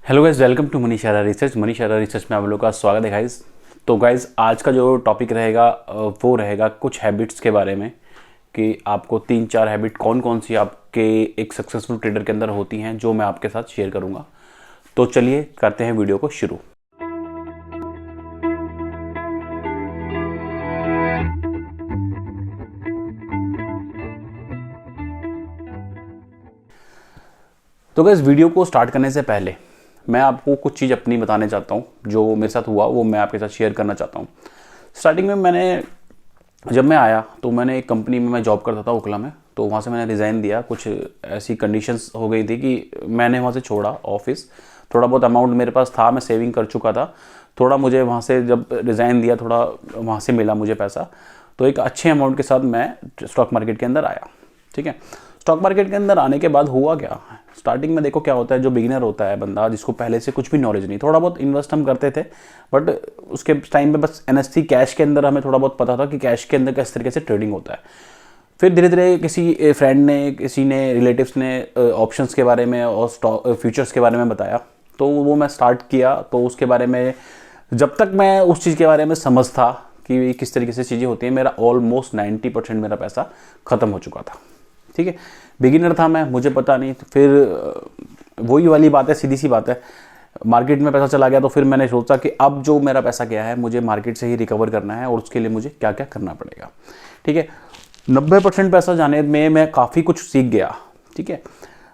Hello guys, welcome to Manish Arya research. Manish Arya research में आप लोगों का स्वागत है गाइस। तो गाइस, आज का जो टॉपिक रहेगा वो रहेगा कुछ हैबिट्स के बारे में कि आपको 3-4 हैबिट कौन कौन सी आपके एक सक्सेसफुल ट्रेडर के अंदर होती हैं, जो मैं आपके साथ शेयर करूंगा। तो चलिए करते हैं वीडियो को शुरू। तो गाइस, वीडियो को स्टार्ट करने से पहले मैं आपको कुछ चीज़ अपनी बताने चाहता हूँ, जो मेरे साथ हुआ वो मैं आपके साथ शेयर करना चाहता हूँ। स्टार्टिंग में जब मैं आया तो मैंने एक कंपनी में मैं जॉब करता था ओखला में, तो वहाँ से मैंने रिज़ाइन दिया। कुछ ऐसी कंडीशंस हो गई थी कि मैंने वहाँ से छोड़ा ऑफिस। थोड़ा बहुत अमाउंट मेरे पास था, मैं सेविंग कर चुका था। थोड़ा मुझे वहाँ से जब रिज़ाइन दिया, थोड़ा वहाँ से मिला मुझे पैसा, तो एक अच्छे अमाउंट के साथ मैं स्टॉक मार्केट के अंदर आया। ठीक है, स्टॉक मार्केट के अंदर आने के बाद हुआ क्या, स्टार्टिंग में देखो क्या होता है, जो बिगिनर होता है बंदा, जिसको पहले से कुछ भी नॉलेज नहीं, थोड़ा बहुत इन्वेस्ट हम करते थे, बट उसके टाइम पे बस एनएससी कैश के अंदर हमें थोड़ा बहुत पता था कि कैश के अंदर किस तरीके से ट्रेडिंग होता है। फिर धीरे धीरे किसी फ्रेंड ने, किसी ने, रिलेटिव्स ने ऑप्शंस के बारे में और स्टॉक फ्यूचर्स के बारे में बताया, तो वो मैं स्टार्ट किया। तो उसके बारे में जब तक मैं उस चीज़ के बारे में समझ था कि किस तरीके से चीज़ें होती हैं, मेरा ऑलमोस्ट 90% मेरा पैसा ख़त्म हो चुका था। ठीक है, बिगिनर था मैं, मुझे पता नहीं। तो फिर वही वाली बात है, सीधी सी बात है, मार्केट में पैसा चला गया। तो फिर मैंने सोचा कि अब जो मेरा पैसा गया है मुझे मार्केट से ही रिकवर करना है, और उसके लिए मुझे क्या क्या करना पड़ेगा। ठीक है, 90% पैसा जाने में मैं काफ़ी कुछ सीख गया। ठीक है,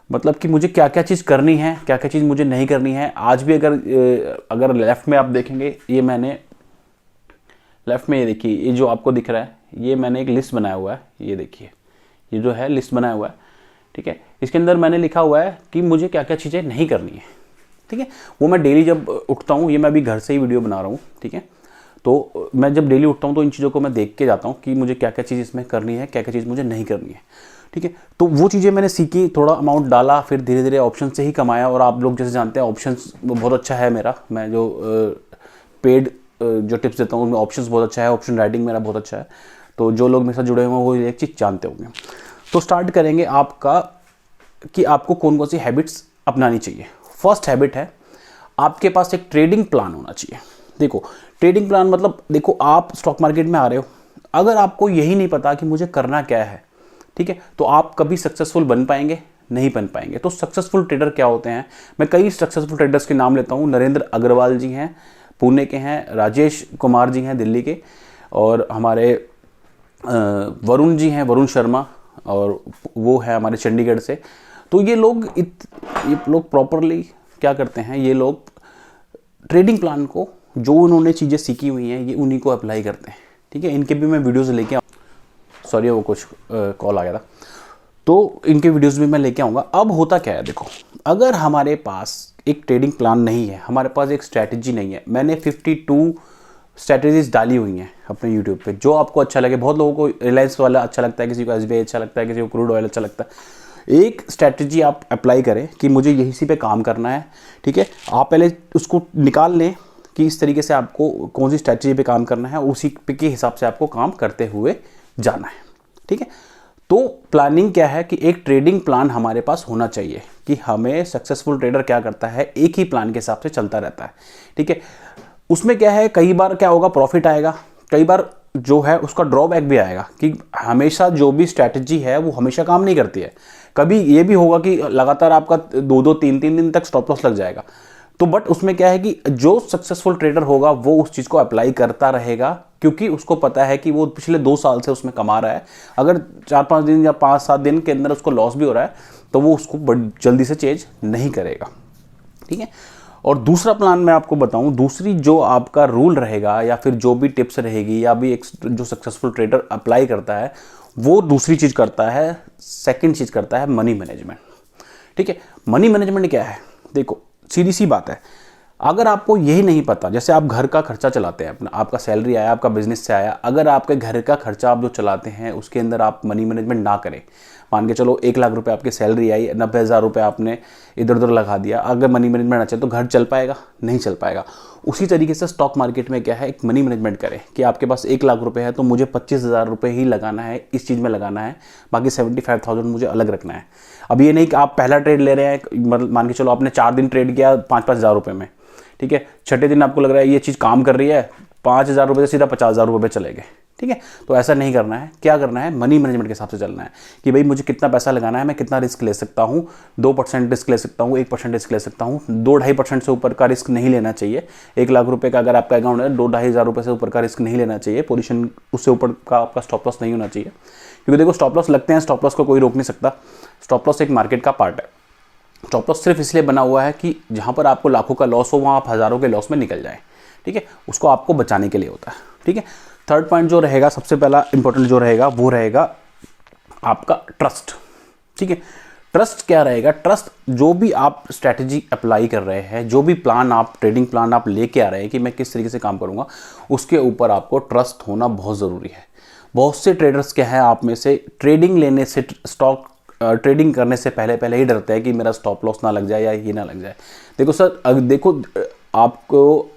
मतलब कि मुझे क्या क्या चीज़ करनी है, क्या क्या चीज़ मुझे नहीं करनी है। आज भी अगर लेफ़्ट में आप देखेंगे, ये मैंने लेफ़्ट में, ये देखिए, ये जो आपको दिख रहा है, ये मैंने एक लिस्ट बनाया हुआ है। ये देखिए, ये जो है लिस्ट बनाया हुआ है। ठीक है, इसके अंदर मैंने लिखा हुआ है कि मुझे क्या क्या चीज़ें नहीं करनी है। ठीक है, वो मैं डेली जब उठता हूँ, ये मैं अभी घर से ही वीडियो बना रहा हूँ। ठीक है, तो मैं जब डेली उठता हूँ तो इन चीज़ों को मैं देख के जाता हूँ कि मुझे क्या क्या चीज़ इसमें करनी है, क्या क्या चीज़ मुझे नहीं करनी है। ठीक है, तो वो चीज़ें मैंने सीखी, थोड़ा अमाउंट डाला, फिर धीरे धीरे ऑप्शन से ही कमाया। और आप लोग जैसे जानते हैं, ऑप्शन बहुत अच्छा है मेरा, मैं जो पेड जो टिप्स देता हूँ उनमें ऑप्शन बहुत अच्छा है, ऑप्शन राइटिंग मेरा बहुत अच्छा है। तो जो लोग मेरे साथ जुड़े हुए हैं वो एक चीज़ जानते होंगे। तो स्टार्ट करेंगे आपका कि आपको कौन कौन सी हैबिट्स अपनानी चाहिए। फर्स्ट हैबिट है, आपके पास एक ट्रेडिंग प्लान होना चाहिए। देखो, ट्रेडिंग प्लान मतलब, देखो आप स्टॉक मार्केट में आ रहे हो, अगर आपको यही नहीं पता कि मुझे करना क्या है, ठीक है, तो आप कभी सक्सेसफुल बन पाएंगे? नहीं बन पाएंगे। तो सक्सेसफुल ट्रेडर क्या होते हैं, मैं कई सक्सेसफुल ट्रेडर्स के नाम लेता हूँ। नरेंद्र अग्रवाल जी हैं, पुणे के हैं। राजेश कुमार जी हैं, दिल्ली के। और हमारे वरुण जी हैं, वरुण शर्मा, और वो है हमारे चंडीगढ़ से। तो ये लोग प्रॉपरली क्या करते हैं, ये लोग ट्रेडिंग प्लान को, जो उन्होंने चीज़ें सीखी हुई हैं, ये उन्हीं को अप्लाई करते हैं। ठीक है, इनके भी मैं वीडियोज़ लेके सॉरी वो कुछ कॉल आ गया था, तो इनके वीडियोज़ भी मैं लेके आऊँगा। अब होता क्या है, देखो, अगर हमारे पास एक ट्रेडिंग प्लान नहीं है, हमारे पास एक स्ट्रैटेजी नहीं है, मैंने 52 स्ट्रैटेजीज डाली हुई हैं अपने यूट्यूब पे, जो आपको अच्छा लगे। बहुत लोगों को रिलायंस वाला अच्छा लगता है, किसी को एसबीआई अच्छा लगता है, किसी को क्रूड ऑयल अच्छा लगता है। एक स्ट्रैटेजी आप अप्लाई करें कि मुझे यहीं पे काम करना है। ठीक है, आप पहले उसको निकाल लें कि इस तरीके से आपको कौन सी स्ट्रैटेजी पे काम करना है, उसी के हिसाब से आपको काम करते हुए जाना है। ठीक है, तो प्लानिंग क्या है कि एक ट्रेडिंग प्लान हमारे पास होना चाहिए कि हमें, सक्सेसफुल ट्रेडर क्या करता है, एक ही प्लान के हिसाब से चलता रहता है। ठीक है, उसमें क्या है, कई बार क्या होगा, प्रॉफिट आएगा, कई बार जो है उसका ड्रॉबैक भी आएगा कि हमेशा जो भी स्ट्रैटेजी है वो हमेशा काम नहीं करती है। कभी ये भी होगा कि लगातार आपका 2-2, 3-3 दिन तक स्टॉप लॉस लग जाएगा। तो बट उसमें क्या है कि जो सक्सेसफुल ट्रेडर होगा वो उस चीज़ को अप्लाई करता रहेगा, क्योंकि उसको पता है कि वो पिछले 2 साल से उसमें कमा रहा है। अगर 4-5 दिन या 5-7 दिन के अंदर उसको लॉस भी हो रहा है, तो वो उसको बड़ी जल्दी से चेंज नहीं करेगा। ठीक है, और दूसरा प्लान मैं आपको बताऊं, दूसरी जो आपका रूल रहेगा या फिर जो भी टिप्स रहेगी, या भी एक जो सक्सेसफुल ट्रेडर अप्लाई करता है, वो दूसरी चीज़ करता है, सेकंड चीज़ करता है मनी मैनेजमेंट। ठीक है, मनी मैनेजमेंट क्या है, देखो सीधी सी बात है, अगर आपको यही नहीं पता, जैसे आप घर का खर्चा चलाते हैं अपना, आपका सैलरी आया, आपका बिजनेस से आया, अगर आपके घर का खर्चा आप जो चलाते हैं उसके अंदर आप मनी मैनेजमेंट ना करें, मान के चलो 1 लाख रुपए आपकी सैलरी आई, 90,000 रुपये आपने इधर उधर लगा दिया, अगर मनी मैनेजमेंट अच्छा तो घर चल पाएगा? नहीं चल पाएगा। उसी तरीके से स्टॉक मार्केट में क्या है, एक मनी मैनेजमेंट करें कि आपके पास 1 लाख रुपए है तो मुझे 25,000 रुपये ही लगाना है, इस चीज़ में लगाना है, बाकी 75,000 मुझे अलग रखना है। अब ये नहीं कि आप पहला ट्रेड ले रहे हैं, मतलब मान के चलो आपने 4 दिन ट्रेड किया 5-5 हज़ार रुपये में, ठीक है, छठे दिन आपको लग रहा है ये चीज़ काम कर रही है, 5,000 रुपये से सीधा 50,000 रुपये चले गए, ठीक है। तो ऐसा नहीं करना है। क्या करना है, मनी मैनेजमेंट के हिसाब से चलना है कि भाई मुझे कितना पैसा लगाना है, मैं कितना रिस्क ले सकता हूँ, 2% रिस्क ले सकता हूँ, 1% रिस्क ले सकता हूँ, 2-2.5% से ऊपर का रिस्क नहीं लेना चाहिए। 1 लाख रुपए का अगर आपका अकाउंट है, 2-2.5 हज़ार रुपये से ऊपर का रिस्क नहीं लेना चाहिए। पोजीशन उससे ऊपर का आपका स्टॉप लॉस नहीं होना चाहिए, क्योंकि देखो स्टॉप लॉस लगते हैं, स्टॉप लॉस को कोई रोक नहीं सकता। स्टॉप लॉस एक मार्केट का पार्ट है। स्टॉप लॉस सिर्फ इसलिए बना हुआ है कि जहाँ पर आपको लाखों का लॉस हो वहाँ आप हज़ारों के लॉस में निकल जाए, ठीक है, उसको आपको बचाने के लिए होता है, ठीक है। थर्ड पॉइंट जो रहेगा, सबसे पहला इंपॉर्टेंट जो रहेगा वो रहेगा आपका ट्रस्ट, ठीक है। ट्रस्ट क्या रहेगा, ट्रस्ट जो भी आप स्ट्रैटेजी अप्लाई कर रहे हैं, जो भी प्लान आप ट्रेडिंग प्लान आप लेके आ रहे हैं कि मैं किस तरीके से काम करूंगा, उसके ऊपर आपको ट्रस्ट होना बहुत ज़रूरी है। बहुत से ट्रेडर्स क्या है, आप में से ट्रेडिंग लेने से, स्टॉक ट्रेडिंग करने से पहले ही डरते हैं कि मेरा स्टॉप लॉस ना लग जाए या ये ना लग जाए। देखो सर, देखो आपको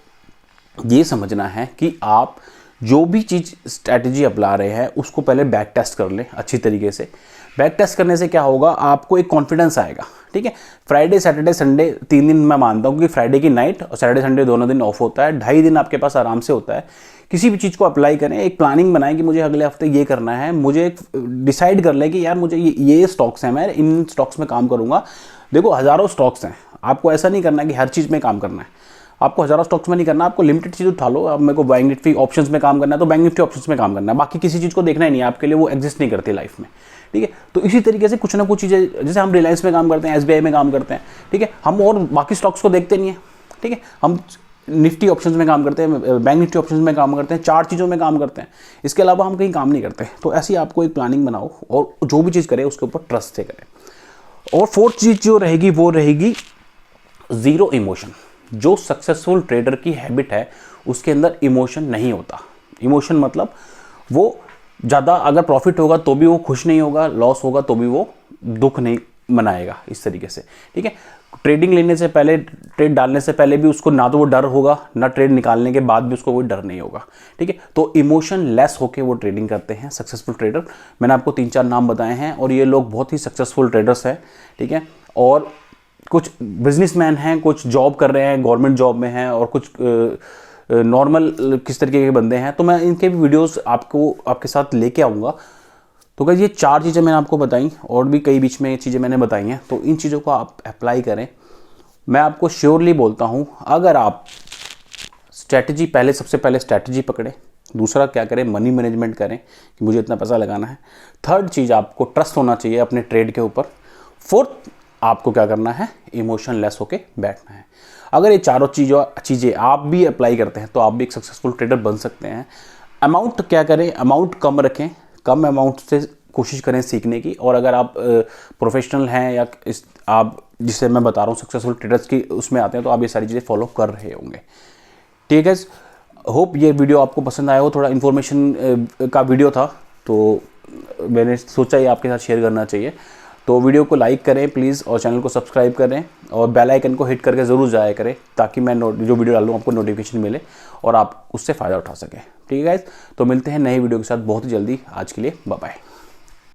ये समझना है कि आप जो भी चीज़ स्ट्रैटेजी अपना रहे हैं उसको पहले बैक टेस्ट कर लें अच्छी तरीके से। बैक टेस्ट करने से क्या होगा, आपको एक कॉन्फिडेंस आएगा, ठीक है। फ्राइडे सैटरडे संडे 3 दिन मैं मानता हूँ कि फ्राइडे की नाइट और सैटरडे संडे दोनों दिन ऑफ होता है, 2.5 दिन आपके पास आराम से होता है। किसी भी चीज़ को अप्लाई करें, एक प्लानिंग बनाएं कि मुझे अगले हफ्ते ये करना है, मुझे एक डिसाइड कर लें कि यार मुझे ये स्टॉक्स हैं, मैं इन स्टॉक्स में काम करूँगा। देखो हज़ारों स्टॉक्स हैं, आपको ऐसा नहीं करना है कि हर चीज़ में काम करना है, आपको हज़ारों स्टॉक्स में नहीं करना, आपको लिमिटेड चीज़ उठा लो। अब मेरे को बैंक निफ्टी ऑप्शंस में काम करना है तो बैंक निफ्टी ऑप्शंस में काम करना है, बाकी किसी चीज़ को देखना ही नहीं है, आपके लिए वो एग्जिस्ट नहीं करती लाइफ में, ठीक है। तो इसी तरीके से कुछ ना कुछ चीज़ें, जैसे हम रिलायंस में काम करते हैं, SBI में काम करते हैं, ठीक है, हम और बाकी स्टॉक्स को देखते नहीं है, ठीक है। हम निफ्टी ऑप्शंस में काम करते हैं, बैंक निफ्टी ऑप्शंस में काम करते हैं, 4 चीज़ों में काम करते हैं, इसके अलावा हम कहीं काम नहीं करते। तो ऐसी आपको एक प्लानिंग बनाओ और जो भी चीज़ करें उसके ऊपर ट्रस्ट से करें। और 4th चीज़ जो रहेगी वो रहेगी ज़ीरो इमोशन। जो सक्सेसफुल ट्रेडर की हैबिट है उसके अंदर इमोशन नहीं होता। इमोशन मतलब वो ज़्यादा अगर प्रॉफिट होगा तो भी वो खुश नहीं होगा, लॉस होगा तो भी वो दुख नहीं मनाएगा, इस तरीके से, ठीक है। ट्रेडिंग लेने से पहले, ट्रेड डालने से पहले भी उसको ना तो वो डर होगा, ना ट्रेड निकालने के बाद भी उसको कोई डर नहीं होगा, ठीक है। तो इमोशन लेस होके वो ट्रेडिंग करते हैं सक्सेसफुल ट्रेडर। मैंने आपको 3-4 नाम बताए हैं और ये लोग बहुत ही सक्सेसफुल ट्रेडर्स हैं, ठीक है। और कुछ बिजनेसमैन हैं, कुछ जॉब कर रहे हैं, गवर्नमेंट जॉब में हैं, और कुछ नॉर्मल किस तरीके के बंदे हैं। तो मैं इनके भी वीडियोस आपके साथ लेके आऊँगा। तो गाइस ये 4 चीज़ें मैंने आपको बताई, और भी कई बीच में चीज़ें मैंने बताई हैं, तो इन चीज़ों को आप अप्लाई करें। मैं आपको श्योरली बोलता हूँ, अगर आप स्ट्रैटेजी पहले, सबसे पहले स्ट्रैटेजी पकड़ें, दूसरा क्या करें, मनी मैनेजमेंट करें कि मुझे इतना पैसा लगाना है। 3rd चीज़, आपको ट्रस्ट होना चाहिए अपने ट्रेड के ऊपर। 4th आपको क्या करना है, इमोशन लेस होके बैठना है। अगर ये चारों चीज़ें आप भी अप्लाई करते हैं तो आप भी एक सक्सेसफुल ट्रेडर बन सकते हैं। अमाउंट क्या करें, अमाउंट कम रखें, कम अमाउंट से कोशिश करें सीखने की। और अगर आप प्रोफेशनल हैं या आप जिसे मैं बता रहा हूँ सक्सेसफुल ट्रेडर्स की उसमें आते हैं, तो आप ये सारी चीज़ें फॉलो कर रहे होंगे, ठीक है। होप ये वीडियो आपको पसंद आया हो। थोड़ा इन्फॉर्मेशन का वीडियो था तो मैंने सोचा ये आपके साथ शेयर करना चाहिए। तो वीडियो को लाइक करें प्लीज़, और चैनल को सब्सक्राइब करें, और बेल आइकन को हिट करके ज़रूर जाया करें, ताकि मैं जो वीडियो डालूँ आपको नोटिफिकेशन मिले और आप उससे फ़ायदा उठा सकें, ठीक है गाइस। तो मिलते हैं नई वीडियो के साथ बहुत ही जल्दी। आज के लिए बाय बाय।